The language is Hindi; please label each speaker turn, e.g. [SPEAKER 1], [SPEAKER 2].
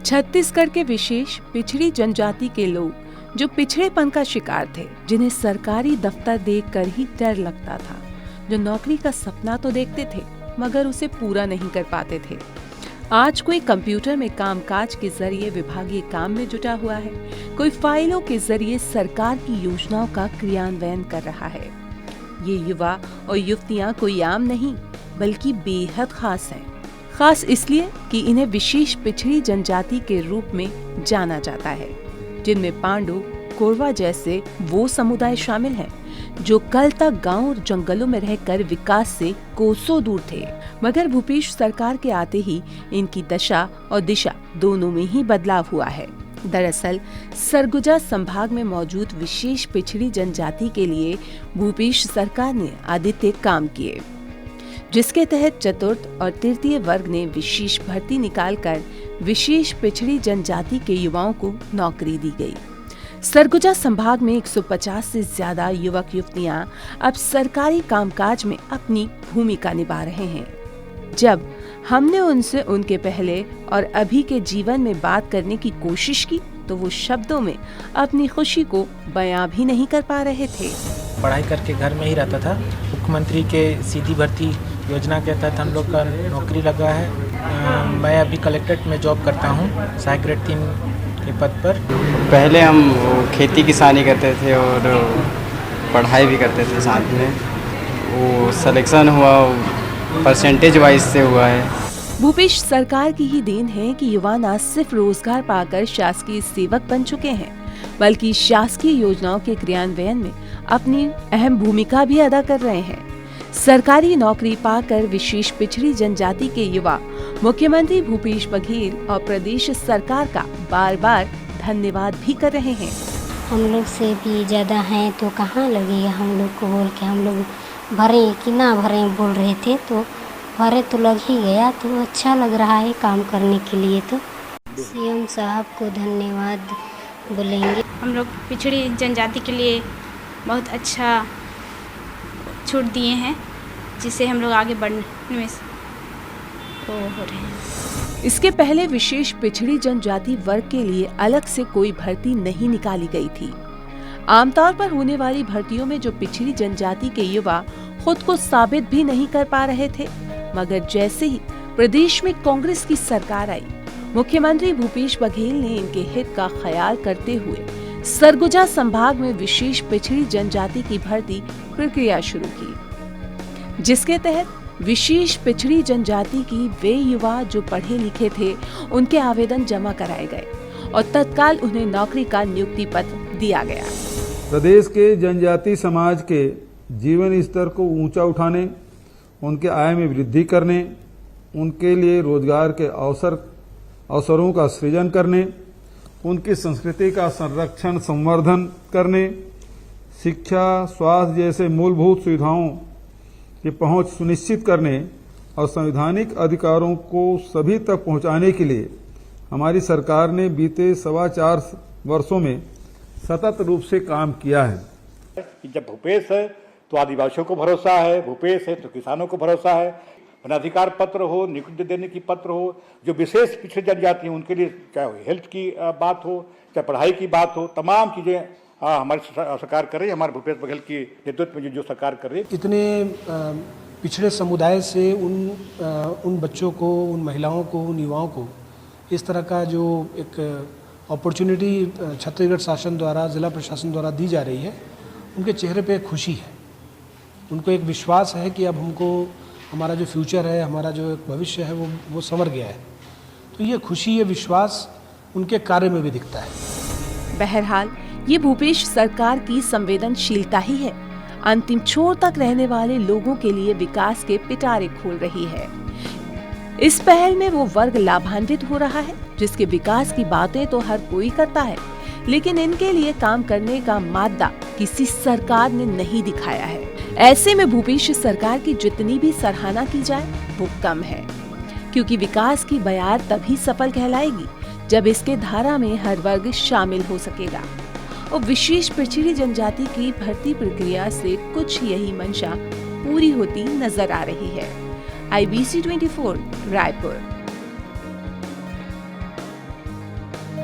[SPEAKER 1] छत्तीसगढ़ के विशेष पिछड़ी जनजाति के लोग जो पिछड़ेपन का शिकार थे, जिन्हें सरकारी दफ्तर देखकर ही डर लगता था, जो नौकरी का सपना तो देखते थे मगर उसे पूरा नहीं कर पाते थे, आज कोई कंप्यूटर में कामकाज के जरिए विभागीय काम में जुटा हुआ है, कोई फाइलों के जरिए सरकार की योजनाओं का क्रियान्वयन कर रहा है। ये युवा और युवतियां कोई आम नहीं बल्कि बेहद खास हैं। खास इसलिए कि इन्हें विशेष पिछड़ी जनजाति के रूप में जाना जाता है, जिनमें पांडु, कोरवा जैसे वो समुदाय शामिल हैं जो कल तक गांव और जंगलों में रहकर विकास से कोसों दूर थे। मगर भूपेश सरकार के आते ही इनकी दशा और दिशा दोनों में ही बदलाव हुआ है। दरअसल सरगुजा संभाग में मौजूद विशेष पिछड़ी जनजाति के लिए भूपेश सरकार ने आदित्य काम किए, जिसके तहत चतुर्थ और तृतीय वर्ग ने विशेष भर्ती निकालकर विशेष पिछड़ी जनजाति के युवाओं को नौकरी दी गई। सरगुजा संभाग में 150 से ज्यादा युवक युवतियां अब सरकारी कामकाज में अपनी भूमिका निभा रहे हैं। जब हमने उनसे उनके पहले और अभी के जीवन में बात करने की कोशिश की तो वो शब्दों में अपनी खुशी को बयां भी नहीं कर पा रहे थे।
[SPEAKER 2] पढ़ाई करके घर में ही रहता था। मुख्यमंत्री के सीधी भर्ती योजना के तहत हम लोग का नौकरी लगा है। मैं अभी कलेक्ट्रेट में जॉब करता हूँ, सहायक ग्रेड 3 के पद पर।
[SPEAKER 3] पहले हम खेती किसानी करते थे और पढ़ाई भी करते थे साथ में। वो सिलेक्शन हुआ परसेंटेज वाइज से हुआ है।
[SPEAKER 1] भूपेश सरकार की ही देन है कि युवा न सिर्फ रोजगार पाकर शासकीय सेवक बन चुके हैं, बल्कि शासकीय योजनाओं के क्रियान्वयन में अपनी अहम भूमिका भी अदा कर रहे हैं। सरकारी नौकरी पाकर विशेष पिछड़ी जनजाति के युवा मुख्यमंत्री भूपेश बघेल और प्रदेश सरकार का बार बार धन्यवाद भी कर रहे हैं।
[SPEAKER 4] हम लोग से भी ज़्यादा हैं तो कहाँ लगेगा हम लोग को बोल के, हम लोग भरे कि ना भरे बोल रहे थे तो भरे तो लग ही गया, तो अच्छा लग रहा है काम करने के लिए। तो सीएम साहब को धन्यवाद बोलेंगे।
[SPEAKER 5] हम लोग पिछड़ी जनजाति के लिए बहुत अच्छा छूट दिए हैं, जिससे हम लोग आगे बढ़ने में हो रहे हैं।
[SPEAKER 1] इसके पहले विशेष पिछड़ी जनजाति वर्ग के लिए अलग से कोई भर्ती नहीं निकाली गई थी। आमतौर पर होने वाली भर्तियों में जो पिछड़ी जनजाति के युवा खुद को साबित भी नहीं कर पा रहे थे, मगर जैसे ही प्रदेश में कांग्रेस की सरकार आई, मुख्यमंत्री भूपेश बघेल ने इनके हित का ख्याल करते हुए सरगुजा संभाग में विशेष पिछड़ी जनजाति की भर्ती प्रक्रिया शुरू की, जिसके तहत विशेष पिछड़ी जनजाति की वे युवा जो पढ़े लिखे थे उनके आवेदन जमा कराए गए और तत्काल उन्हें नौकरी का नियुक्ति पत्र दिया गया।
[SPEAKER 6] प्रदेश के जनजाति समाज के जीवन स्तर को ऊंचा उठाने, उनके आय में वृद्धि करने, उनके लिए रोजगार के अवसरों का सृजन करने, उनकी संस्कृति का संरक्षण संवर्धन करने, शिक्षा, स्वास्थ्य जैसे मूलभूत सुविधाओं की पहुंच सुनिश्चित करने और संवैधानिक अधिकारों को सभी तक पहुंचाने के लिए हमारी सरकार ने बीते 4.25 वर्षों में सतत रूप से काम किया है।
[SPEAKER 7] जब भूपेश है तो आदिवासियों को भरोसा है, भूपेश है तो किसानों को भरोसा है। वनाधिकार पत्र हो, नियुक्ति देने की पत्र हो, जो विशेष पिछड़ी जनजाति हैं उनके लिए, चाहे हेल्थ की बात हो, चाहे पढ़ाई की बात हो, तमाम चीज़ें हमारी सरकार कर रही है। हमारे भूपेश बघेल की नेतृत्व में जो सरकार कर रही है।
[SPEAKER 8] इतने पिछड़े समुदाय से उन बच्चों को, उन महिलाओं को, उन युवाओं को इस तरह का जो एक अपॉर्चुनिटी छत्तीसगढ़ शासन द्वारा, जिला प्रशासन द्वारा दी जा रही है, उनके चेहरे पे खुशी है। उनको एक विश्वास है कि अब हमको हमारा जो फ्यूचर है, हमारा जो एक भविष्य है वो संवर गया है। तो ये खुशी, ये विश्वास उनके कार्य में भी दिखता है।
[SPEAKER 1] बहरहाल ये भूपेश सरकार की संवेदनशीलता ही है, अंतिम छोर तक रहने वाले लोगों के लिए विकास के पिटारे खोल रही है। इस पहल में वो वर्ग लाभान्वित हो रहा है जिसके विकास की बातें तो हर कोई करता है, लेकिन इनके लिए काम करने का मादा किसी सरकार ने नहीं दिखाया है। ऐसे में भूपेश सरकार की जितनी भी सराहना की जाए वो कम है, क्योंकि विकास की बयार तभी सफल कहलाएगी जब इसके धारा में हर वर्ग शामिल हो सकेगा। और विशेष पिछड़ी जनजाति की भर्ती प्रक्रिया से कुछ यही मंशा पूरी होती नजर आ रही है। IBC 24 रायपुर।